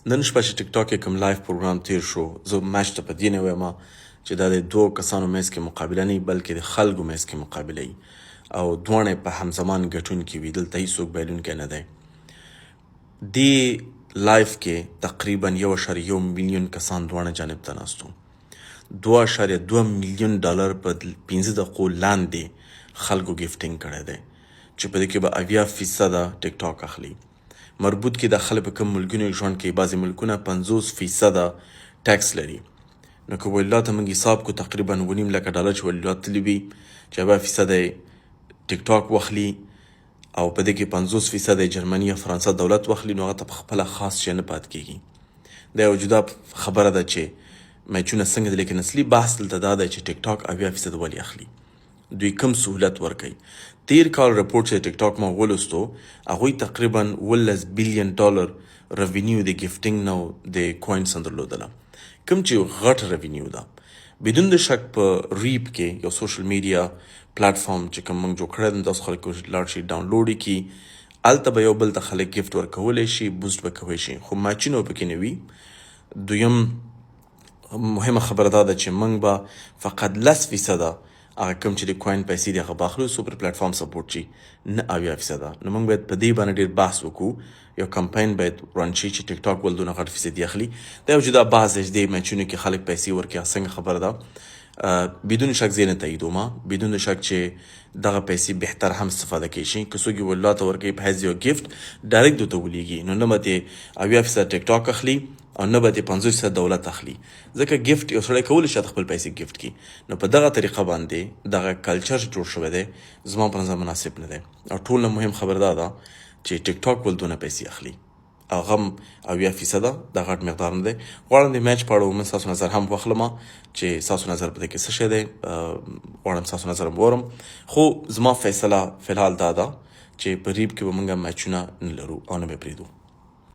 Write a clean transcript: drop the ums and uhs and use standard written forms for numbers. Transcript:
نن شپه چې ټیک ټاک کې کوم لایف پروګرام تیر شو، زه میچ ته په دې نه وایم چې دا د دوه کسانو منځ کې مقابله نه وي، بلکې د خلکو منځ کې مقابله وي او دواړه په همزمان ګټونکي وي. دلته هیڅوک بایلونکی نه دی. دې لایف کې تقریبا 1.1 میلیون کسان دواړه جانب ته ناست وو. 2.2 میلیون ډالر په 15 دقیقو لاندې خلکو ګیفټینګ کړی دی چې په دې کې به 80% ټیک ټاک اخلي. مربوط کې د خلک په کوم ملکونو ژوند کې بعضې ملکونه 50% ټیکس لري. نو که ویلا ته موږ حساب کو تقریبا 1.5 لکه ډالر چې ویلا تللی وي چې 70% ټیک ټاک واخلي او په دې کې 50% جرمني یا فرانسه دولت واخلي، نو هغه ته په خپله خاص شی نه پاتې کېږي. دا یو جدا خبره ده چې میچونه څنګه دي، لیکن اصلي بحث دلته دا دی چې ټیک ټاک 80% ولې اخلي، دوی کم سهولت ورکوي. تیر کال رپورټ چې ټیک ټاک ما ولوستو، هغوی تقریبا 11 بلین ډالر ریونیو د ګیفټینګ نه د کوینز درلودله، کوم چې غټ ریونیو ده. بدون د شک په ریپ کې یو سوشل میډیا پلیټفارم چې کوم موږ جوړ کړی دی، تاسو خلک لاړ شي ډاونلوډ یې کړي، هلته به یو بل ته خلک ګیفټ ورکولی شي، بوسټ به کوی شي، خو میچونه به پکې نه وي. دویم مهمه خبره دا ده چې موږ به فقط 10% هغه کوم چې د کوین پیسې دي هغه به اخلو، سوپر پلیټفارم سپورټ شي، نه 80%. نو موږ باید په دې باندې ډېر بحث وکړو. یو کمپاین باید رن شي چې ټیک ټاک ول دونه غټ فیصدي اخلي. دا یو جدا بحث دی چې دې میچونو کې خلک پیسې ورکوي، څنګه خبره ده. بدون شک زه نه تاییدوم، بدون شک چې دغه پیسې بهتر هم استفاده کړي شي. که څوک یې والله ته ورکوي په حیث یو ګیفټ ډایرکټ دوی ته ولیږي، نو نه به دې 80% ټیک ټاک اخلي او نه به دې 50% دولت اخلي، ځکه ګیفټ یو سړی کولی شي خپل پیسې ګیفټ کړي. نو په دغه طریقه باندې دغه کلچر جوړ شوی دی، زما په نظر مناسب نه دی. او ټول نه مهم خبر دا ده چې ټیک ټاک ول دونه پیسې اخلي، هغه هم 80% د غټ مقدار نه دی. غواړم د میچ په اړه عموماً ستاسو نظر هم واخلم چې ستاسو نظر په دې کې څه شی دی. غواړم ستاسو نظر هم واورم، خو زما فیصله فی الحال دا ده چې په ریب کې به موږ میچونه نه لرو او نه به پرېږدو.